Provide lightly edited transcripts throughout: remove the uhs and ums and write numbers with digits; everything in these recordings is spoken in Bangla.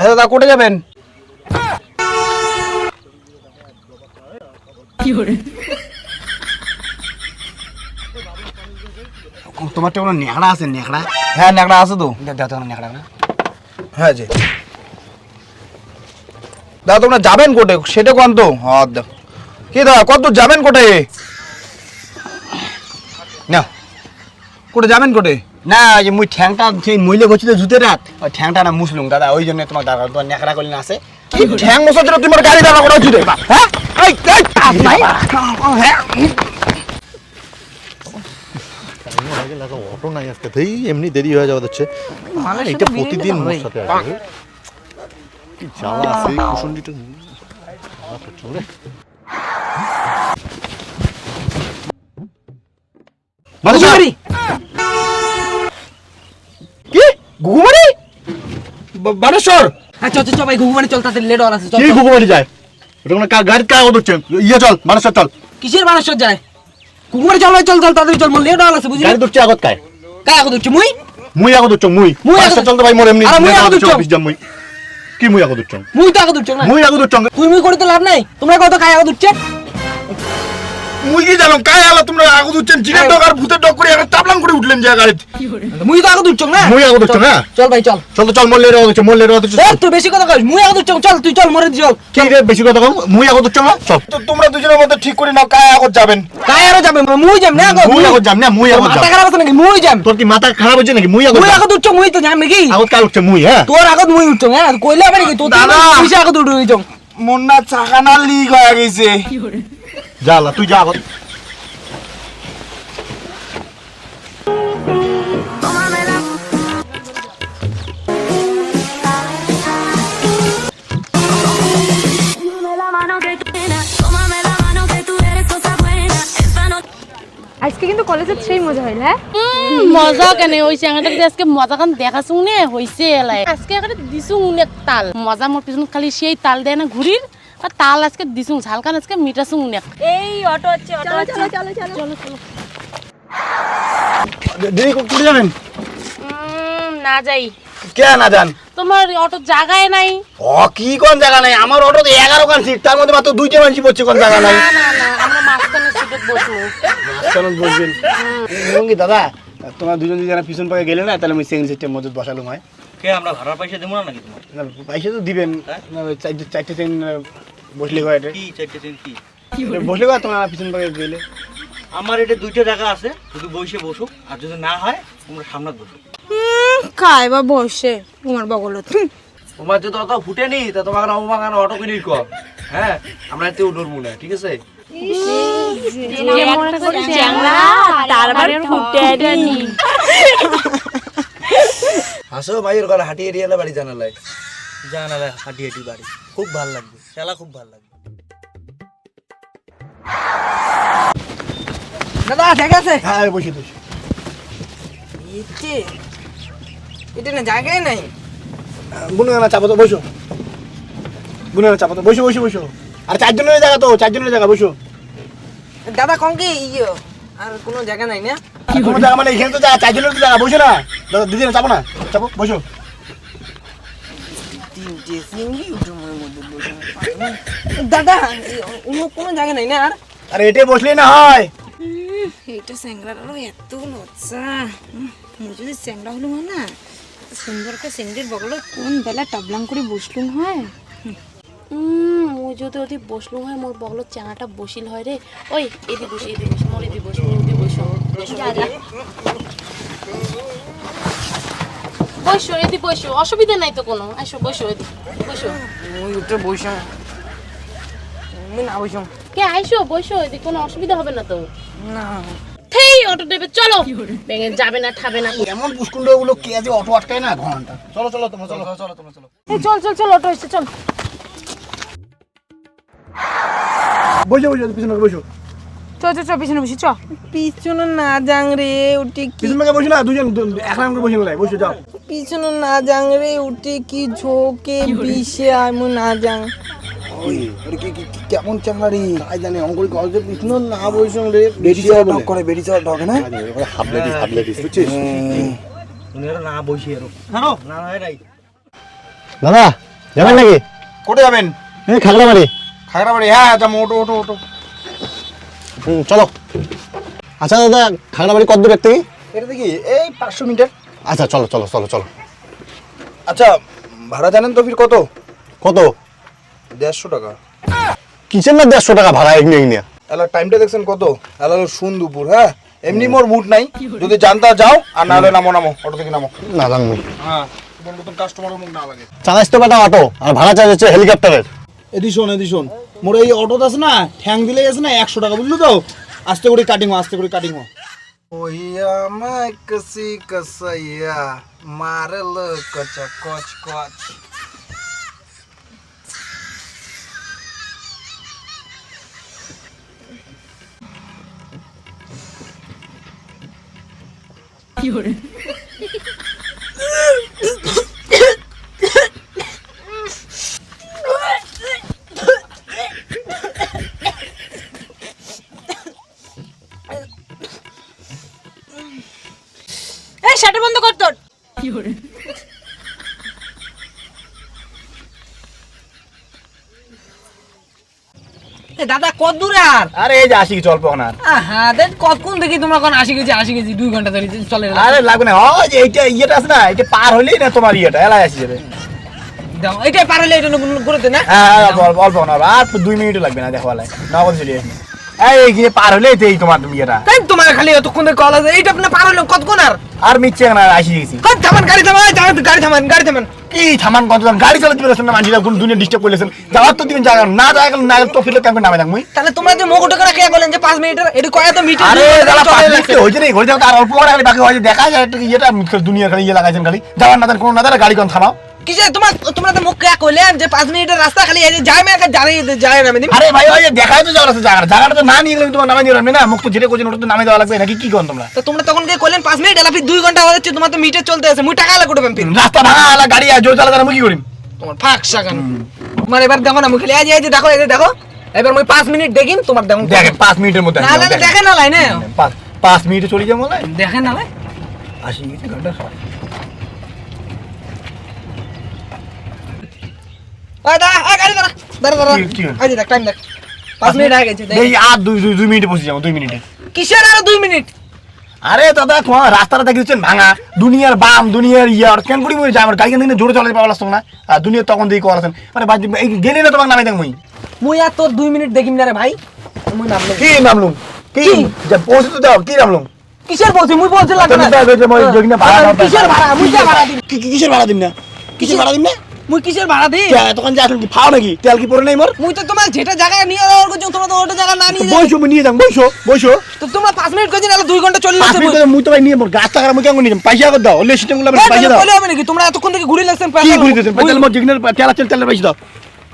আচ্ছা দাদা কোটে যাবেন? তোমার তো কোনো নেকড়া আছে? নেকড়া? হ্যাঁ নেকড়া আছে তো। দাও তো নেকড়া। হ্যাঁ জি দাদা তোমরা যাবেন কোটে সেটা কোন তো? হ্যাঁ দাও কি দাদা কত যাবেন কোটে? না কোটে যাবেন কোটে? না যে মুই ঠ্যাংটা সেই মইলে গেছিল জুতে রাত ওই ঠ্যাংটা না মুসলুম দাদা ওই জন্য তোমার দাদা তোমার নেকড়া করলে না আছে কি ঠ্যাং মশার জন্য তোমার গাড়ি দাঁড়া করা উচিত? হ্যাঁ অটো নাই আজকে এই এমনি দেরি হয়ে যাওয়া হচ্ছে এটা প্রতিদিন মোর সাথে আছে কি জ্বালা আছে কুসুন্ডিটা চলে বাড়ি কি ঘুঘুমারি বানেশ্বর? হ্যাঁ চল চল ভাই ঘুঘুমারি চল, তাতে লেট হওয়ার আছে। চল কি ঘুঘুমারি যায় ওটা কোনো গাড়ি কাজ হচ্ছে ইয়ে চল মানুষের চল কিসের বানেশ্বর যায়? ঘুঘুমারি চল ভাই চল চল তাড়াতাড়ি চল, মোর লেট হওয়ার আছে বুঝলি? গাড়ি দুটছে আগত কায় কাই আগত হচ্ছে মুই মুই আগত হচ্ছে মুই আগত চল তো ভাই মোর এমনি আরে মুই আগত হচ্ছে অফিস যাম মুই কি মুই আগত হচ্ছে মুই তো আগত হচ্ছে না, মুই আগত হচ্ছে তুই করে তো লাভ নাই। তোমরা কত কাই আগত হচ্ছে? মুই কি জানো কাই আলা তোমরা আগু দুচ্ছেন জিনের ডগ আর ভূতের ডগ করে একটা চাপলাম করে উঠলেন যে গাড়িতে। মুই তো আগত হচ্ছে না, মুই আগত হচ্ছে না চল ভাই চল চল তো চল মোর লেট হচ্ছে মোর লেট হচ্ছে এ তুই বেশি কথা কইস। মুই আগত হচ্ছে চল, তুই চল মরে চল। কি রে বেশি কথা কম মুই আগত হচ্ছে না চল তো তোমরা দুজনের মধ্যে ঠিক করে নাও কাই আগত যাবেন। কাই আরো যাবে? মুই যাম না আগত। মুই আগত যাম না মুই আগত মাথা যাম খারাপ আছে নাকি? মুই যাম। তোর কি মাথা খারাপ হচ্ছে নাকি মুই আগত মুই যাম আগত হচ্ছে, মুই তো যাম নাকি? আগত কাল উঠছে মুই হ্যাঁ তোর আগত মুই উঠছো হ্যাঁ, কইলে হবে নাকি? তোর দাদা। বেশি আগত উঠে হইছো। মুন্না চাকানা লিক হয়ে গেছে। যা লা তুই যা আগত আজকে কিন্তু কলেজে সেই মজা হইল। হ্যাঁ মজা কেন হইছে আমাদের আজকে মজা কান দেখাছো নে হইছে এলাই আজকে এখানে দিছু অনেক তাল মজা মোর পিছন খালি সেই তাল দেয় না ঘুরির আর তাল আজকে দিছু ঝালকান আজকে মিটাছু অনেক। এই অটো আছে অটো আছে, চলো চলো চলো চলো। দিদি কোথায় যাবেন? না যাই। কে না যান? তোমার অটো জায়গায় নাই। ও কি কোন জায়গা নাই? আমার অটোতে 11 খান সিট, তার মধ্যে মাত্র 2টা মানুষ বসছে, কোন জায়গা নাই? না না না আমরা মাঝখানে সিটে বসবো। মাঝখানে বসবেন রঙ্গি দাদা, তোমরা দুজন যদি পিছন পাকে গেলে না তাহলে আমি সেকেন্ড সিটে মজুদ বসালুম হয়। কে আমরা ভাড়ার পয়সা দেবো না নাকি তোমার? না পয়সা তো দিবেন, চারটে ট্রেন বসলে হয়, কি চারটে দিন কি বসলে হয় তোমরা পিছন পাকে গেলে। আমার এটা দুইটা জায়গা আছে, যদি বসে বসো আর যদি না হয় তোমরা সামনে বসো। খাই বা বসে তোমার বগলত। তোমার যদি অত ফুটেনি তা তোমাকে আমাকে অটো কিনে কর। হ্যাঁ আমরা এতে উঠবো না, ঠিক আছে? হাসো ভাইয়ের ঘরে হাঁটি এরিয়া বাড়ি জানালাই জানালে হাঁটি হাঁটি বাড়ি খুব ভালো লাগবে, খেলা খুব ভালো লাগবে। দাদা ঠিক আছে। হ্যাঁ বসে বসে ইচ্ছে এটা না জায়গায় নাই। বুনো চাপা তো বসো, বুনো চাপা তো বসো বসো বসো। আর চারজনের জায়গা তো, চারজনের জায়গা বসো। দাদা কম কি ইয়ে আর কোনো জায়গা নাই না? কোনো জায়গা মানে এখানে তো জায়গা, চারজনের তো জায়গা, বসো না দাদা, দিদি চাপো না, চাপো বসো। তিনটে সিঙ্গি উঠে মনের মধ্যে বসে দাদা অন্য কোনো জায়গা নাই না? আর আরে এটাই বসলেই না হয়। এইটা স্যাংরারও এত লজ্জা। যদি স্যাংরা হলো না সুন্দর করে স্যাংরির বগলত কোন বেলা টাবলাং করে বসলুম হয়। ওই যদি ওদি বসলু হয় মোর বগলত চাঙাটা বসিল হয় রে। ওই এদি বসে মোর এদি বসে বসো এদি বসো, অসুবিধা নাই তো কোনো। আসো বসো এদি বসো। ওই উঠে বসে আমি না বসে কে আইসো বসো এদি, কোনো অসুবিধা হবে না তো। না হেই অটো দেবে চলো, ব্যাঙে যাবে না ঠাবে না। এমন পুষ্কুণ্ড গুলো কে আছে অটো আটকায় না ঘন্টা। চলো চলো তোমরা চলো চলো তোমরা চলো। এই চল চল চল অটো এসে চল। বসো বসো পিছনে বসো, চ চ চ পিছনে বসি চ। পিছনে না যাং রে উঠে কি পিছন পাকে বসো না, দুজন এক লাইন করে বসে গেলে বসো, যাও। পিছনে না যাং রে উঠে কি ঝোকে বিষে আমি না যাং। ওই আরে কি কেমন চাঙ্গারি আই জানে অঙ্কুরি কলেজে পিছন না বসন রে, বেরিয়ে ডক করে, বেরিয়ে ডক না হাবলেটিস বুঝছিস? তুমি না বসে এরো হ্যালো না হয় রাই দাদা যাবেন নাকি? কোথায় যাবেন? এই খাগড়াবাড়ি। খাগড়াবাড়ি? হ্যাঁ যাবো, ওটো ওটো ওটো। চলো। আচ্ছা দাদা, খাগড়াবাড়ি কত দূর থেকে? এটা দেখি এই 500 মিটার। আচ্ছা চলো চলো চলো চলো। আচ্ছা ভাড়া জানেন তো ফির কত? কত? 150 টাকা। কিসের না 150 টাকা ভাড়া এমনি এমনি? এলা টাইমটা দেখছেন কত? এলা হলো শুন দুপুর। হ্যাঁ এমনি মোর মুড নাই, যদি জানতা যাও আর না হলে নামো নামো, অটো থেকে নামো। না জানবি। হ্যাঁ তোমার নতুন কাস্টমারের মুখ না লাগে। চালাইস তো বেটা অটো, আর ভাড়া চার্জ হচ্ছে হেলিকপ্টারের। এদিশন মোর এই অটোতে আছে না, ঠ্যাং দিলে গেছে না 100 টাকা, বুঝলো তো? আস্তে করে কাটিং হো। ওইয়া মাই কসি কসাইয়া মারল কচা কচ কচ। এই শাটার বন্ধ কর তোর। দাদা কত দূরে আর? আরে এই যে আসি কিছু অল্প না। হ্যাঁ দেখ কতক্ষণ দেখি তোমরা কোন আসি গেছি 2 ঘন্টা ধরে চলে গেল। আরে লাগবে না, ওই যে এইটা ইয়েটা আছে না, এটা পার হইলেই না তোমার ইয়েটা এলাই আসি যাবে। দাও এটাই পারলে এটা করতে না। হ্যাঁ অল্প অল্প না, আর 2 মিনিটও লাগবে না, দেখো এলাই নগদ চলে আসি। এই গিয়ে পার হইলেই তো এই তোমার ইয়েটা। তাই তোমার খালি এতক্ষণ ধরে কল আছে, এইটা আপনি পার হলো কতক্ষণ আর মিচ্ছে না, আসি গেছি। থামান গাড়ি থামান। কি থামান কত গাড়ি চালাতে পারছেন না, মানুষরা কোন দুনিয়া ডিস্টার্ব করলেন। যাওয়ার তো দিবেন জায়গা না, জায়গা না তো ফিরে কেমন নামে থাকবো। তাহলে তোমরা যে মোগটো করে কে বলেন যে 5 মিনিটের এটা কয় তো মিটার? আরে দাদা 5 মিনিট হইছে রে, ঘরে যাও আর অল্প করে খালি বাকি হয়, দেখা যায় একটু ইয়েটা দুনিয়া খালি ইয়ে লাগাইছেন, খালি যাওয়ার না কোন না গাড়ি কোন থামাও। কিসে তোমরা তো মুখ কে কইলেন যে 5 মিনিটের রাস্তা খালি এই যে যায় না যায় না আমি। আরে ভাই ওই যে দেখাই তো যাওয়ার আছে, জায়গাটা তো না নিয়ে গেলে তোমার নামে দিও না, মুখ তো যেটা কোচিন ওটা তো নামে দেওয়া লাগবে নাকি, কি কোন তোমরা? তো তোমরা তখন কে কইলেন 5 মিনিট এলা ফির 2 ঘন্টা হয়ে যাচ্ছে, তোমার তো মিটার চলতে আছে, মুই টাকা লাগবে ফির। রাস্তা ভাঙা আলা গাড়ি আর জোর চালাতে আমি কি করিম? তোমার ফাঁক সাগান মানে এবার দেখো না মুই খালি এই যে দেখো এবার মুই 5 মিনিট দেখিম তোমার দেখুন দেখেন 5 মিনিটের মধ্যে না দেখেন না লাই না 5 মিনিটে চলে যাবো না, দেখেন না লাই আসি গেছে ঘন্টা সময়। ওই দা গাড়ি দাঁড়া কি? এই যে দেখ টাইম দেখ 5 মিনিট হয়ে গেছে এই আর 2 মিনিটে পৌঁছে যাবো, 2 মিনিটে। কিসের আর 2 মিনিট? আরে দাদা তোমার রাস্তাটা দেখি দিচ্ছেন ভাঙা, দুনিয়ার বাম দুনিয়ার ইয়ার কেন করি মই যায় আমার গাড়ি কেন জোরে চালাতে পারলাম না, আর দুনিয়া তখন দেখি করাছেন মানে এই গেলে না তোমার নামে দেখ মুই আর তোর 2 মিনিট দেখিম না রে ভাই, মুই নামলাম কি নামলুম কি যে পৌঁছে তো দাও, কি নামলুম কিসের বলছি মুই বলছি লাগবে না কিসের ভাড়া মুই যা ভাড়া দিম কিসের ভাড়া দিন না? কিসের ভাড়া দিন না? মুই কিসের ভাড়া দিই? তখন যে আসলে কি ফাও নাকি? তেল কি পরে নাই মোর? মুই তো তোমার যেটা জায়গায় নিয়ে যাওয়ার করছো তোমরা তো ওটা জায়গা না নিয়ে যাও বইসো নিয়ে যান, বইসো। তো তোমরা 5 মিনিট কইছেন আর 2 ঘন্টা চলে যাচ্ছে। মুই তো ভাই নিয়ে মোর গাছ টাকা মুই কেমন নিয়ে পয়সা কর দাও, ওলে সিস্টেম গুলো পয়সা দাও। বলে হবে নাকি তোমরা এতক্ষণ থেকে ঘুরে লাগছেন কি ঘুরে দিতেন? তেল মোর জিগনার তেল আছে, তেলের পয়সা দাও।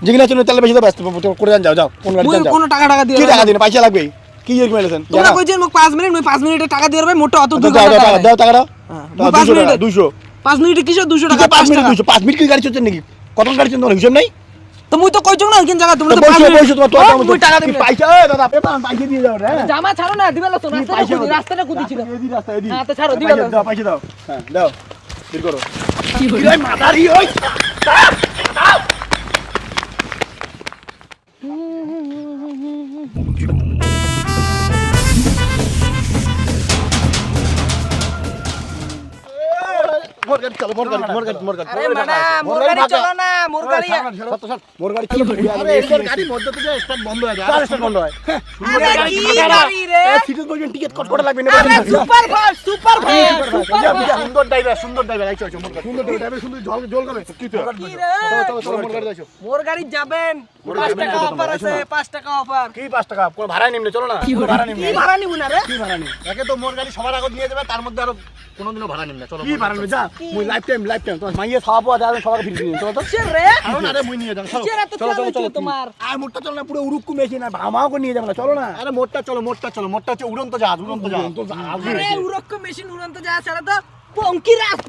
জিগনার জন্য তেলের পয়সা দাও, ব্যস্ত করে যাও কোন গাড়ি যাও। কোনো টাকা দিয়ে কি টাকা দিন? পয়সা লাগবে। কি এর মেলেছেন? তোমরা কইছেন মোক 5 মিনিট মুই 5 মিনিটে টাকা দিয়ে দেব, মোটা অত 2 দাও ঘন্টা দাও টাকা দাও। 5 মিনিটে 200 5 মিনিটে কিসে 200 টাকা? 5 মিনিট 200 5 মিনিট কি গাড়ি চলছে নাকি? কত গাড়ি চলছে তোমার হিসাব নাই? তো মুই তো কইছো না কোন জায়গা তোমরা তো 5 মিনিট বইসো তোমার মুই টাকা দিই পয়সা দাদা পয়সা দিয়ে যাও রে। জামা ছাড়ো না দিবেলা তো রাস্তাটা কুদি ছিল। রাস্তা এদি। হ্যাঁ তো ছাড়ো দিবেলা দাও পয়সা দাও। হ্যাঁ দাও। বের করো। কি হইল? ওই মাদারি ওই। মোর গাড়ি চলো, মোর গাড়ি। আরে মানা মোর গাড়ি চলো না, মোর গাড়ি মোর গাড়ি চলো। আরে এর গাড়ি মধ্যে থেকে স্টার্ট বন্ধ হয়ে যায়। স্টার্ট বন্ধ হয়। আরে কি গাড়ি রে? সিটিজ বলবেন টিকেট কত করে লাগবে না? আরে সুপার ফাস্ট সুন্দর ড্রাইভার আইছো মোর গাড়ি। সুন্দর ড্রাইভার সুন্দর জল করে কি তো? চলো মোর গাড়ি যাইছো। মোর গাড়ি যাবেন 5 টাকা অফার আছে, 5 টাকা অফার। কি 5 টাকা? কোন ভাড়া নিমনে চলো না। ভাড়া নিমনে। কি ভাড়া নিব না রে? কি ভাড়া নিম? একে তো মোর গাড়ি সবার আগে নিয়ে যাবে, তার মধ্যে আরো কোনোদিনও ভাড়া নিমনে। চলো কি ভাড়া নিমনে যা। মুই লাইফ টাইম তোমার মাইয়ে খাওয়া পাওয়া যাবে, সবার ফ্রি দিন। চলো তো। কিসের রে? আরে মুই নিয়ে যাও। কিসের এত চলো তোমার? আর মোটটা চলো না, পুরো উড়ুক্কু মেশি না, আমাও করে নিয়ে যাবে না। চলো না। আরে মোটটা চলো। মোটটা হচ্ছে উড়ন্ত জাহাজ। আরে উড়ক্ক মেশিন উড়ন্ত যা ছাড়া তো পঙ্কিরাস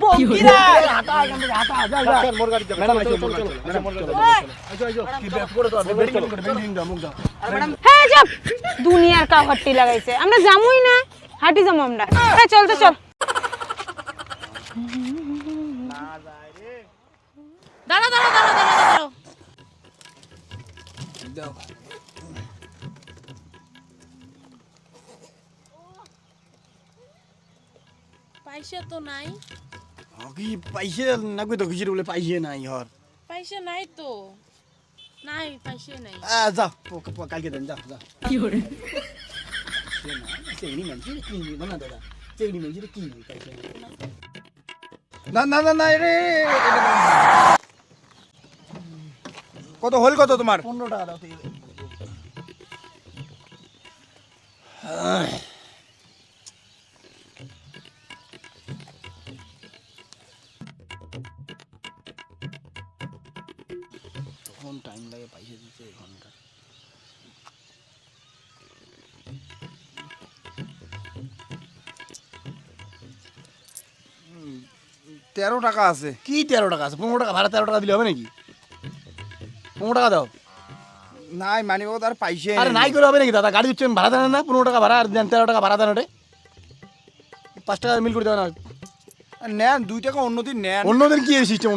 হাঁটা যা মোর গাড়ি যাবে। ম্যাডাম চলো। আইছো কি ব্যাক করে তো বেন্ডিং দাও মুখ দাও। হ্যাঁ যাব দুনিয়ার কাউ হাট্টি লাগাইছে, আমরা যামই না, হাঁটি যাবো আমরা। চল তো চল। দাঁড়া দাঁড়া দাঁড়া দাঁড়া দাঁড়াও। পয়সা তো নাই। কি পাইছে নাকি তো কিছু বলে পাইছে নাই হর পয়সা নাই তো, নাই পয়সা নাই। যা কালকে দেন যা যা কি করে চেংড়ি মানছি কি না দাদা চেংড়ি মানছি কি না না না না রে, কত হল কত তোমার? 15 টাকা দাও তখন টাইম লাগে পয়সা দিতে ঘন্টা। 13 টাকা আছে। কি 13 টাকা আছে? 15 টাকা ভাড়া, 13 টাকা দিলে হবে নাকি? 15 টাকা দাও। নাই মানি বাবু তার পাইছে আরে নাই করে হবে নাকি দাদা? গাড়ি দিচ্ছেন ভাড়া দেন না, 15 টাকা ভাড়া আর দেন 13 টাকা ভাড়া দেন ওটা 5 টাকা মিল করে দেবেন না। নেন 2 টাকা অন্যদিন নেন। অন্যদিন কি সিস্টেম?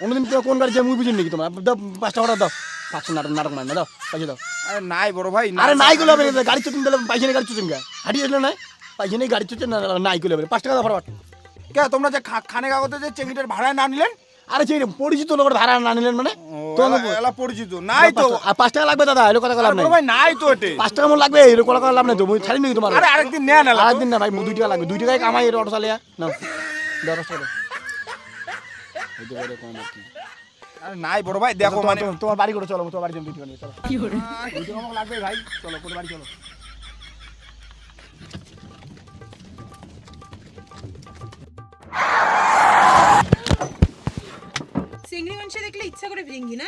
অন্যদিন তো কোন গাড়ি মুই বুঝিনি নাকি তোমার? দাও 5 টাকা দাও। 500 নাটক নাটক নাই না, দাও পয়সা দাও। আরে নাই বড় ভাই, আরে নাই করে হবে না, গাড়ি চুন দিলে পয়সা নেই, গাড়ি চুন গা হাঁটিয়ে দিলে নাই পয়সা নেই, গাড়ি চুন নাই করে হবে। 5 টাকা দাও ফটাফট। কে তোমরা যে খানে কাগজে যে চেঙ্গিটার ভাড়ায় না নিলেন? আরে সেই পরিচিত লোকের ভাড়া না নিলেন মানে তো এলা পরিচিত নাই তো। আর 5 টাকা লাগবে দাদা, এলো কথা লাভ নাই। বড় ভাই নাই তো এতে। 5 টাকা মন লাগবে, এলো কথা লাভ নাই তো, মুই ছাড়ি নাকি তোমার? আরে আরেকদিন নেন এলা। আরেকদিন না ভাই, 2 টাকা লাগবে, 2 টাকায় কামাই এর অটো চালিয়া নাও 10 টাকা। হইতে পারে কম আর কি। আরে নাই বড় ভাই দেখো মানে তোমার বাড়ি করে চলো, তোমার বাড়ি জমি 2 টাকা নিয়ে চলো। কি করে 2 টাকা আমাকে লাগবে ভাই, চলো কোন বাড়ি চলো। চিংড়ি মাংস দেখলে ইচ্ছা করে ভেঙ্গি না?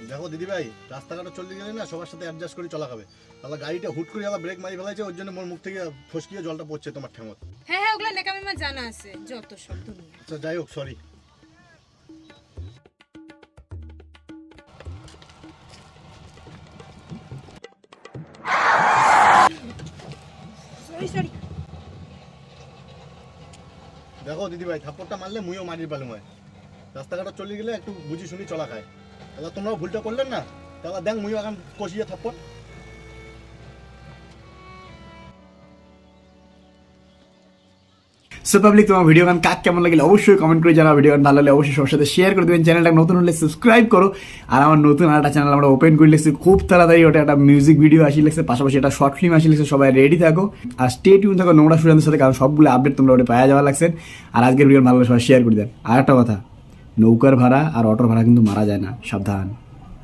দেখো দিদি ভাই, রাস্তাঘাটে চলতে গেলে না সবার সাথে অ্যাডজাস্ট করে চলা হবে। তাহলে গাড়িটা হুট করে আবার ব্রেক মারি ফেলাইছে, ওর জন্য মোর মুখ থেকে ফসকিয়ে জলটা পড়ছে তোমার ঠেঙত। হ্যাঁ হ্যাঁ, ওগুলো নেকামি আমার জানা আছে, যত সব দুনিয়া। আচ্ছা যাই হোক, সরি। Sorry sorry. দেখো দিদি ভাই, থাপ্পড়টা মারলে মুইও মারির পালুম হয়। রাস্তাঘাটে চলে গেলে একটু বুঝি শুনি চলা খায়। তাহলে তোমরাও ভুলটা করলেন না, তাহলে দেখ মুইও এখন কষিয়ে থাপ্পড়। সো পাবলিক, তোমার ভিডিও গান কাক কেমন লাগলে অবশ্যই কমেন্ট করে জানাও। ভিডিও গান ভালো লাগলে অবশ্যই সবার সাথে শেয়ার করে দেবেন। চ্যানেলটা নতুন হলে সাবস্ক্রাইব করো। আর আমার নতুন একটা চ্যানেল আমরা ওপেন করে লিখছি খুব তাড়াতাড়ি, ওটা একটা মিউজিক ভিডিও আসি লিখছে, পাশাপাশি একটা শর্ট ফিল্ম আসি লিখছে। সবাই রেডি থাকো আর স্টে টিউন থাকো নোংরা সুরানদের সাথে, কারণ সবগুলো আপডেট তোমরা ওটা পাওয়া যাওয়া লাগছেন। আর আজকের ভিডিও ভালো লাগলে সবাই শেয়ার করে দেন। আর একটা কথা, নৌকার ভাড়া আর অটোর ভাড়া কিন্তু মারা যায় না, সাবধান।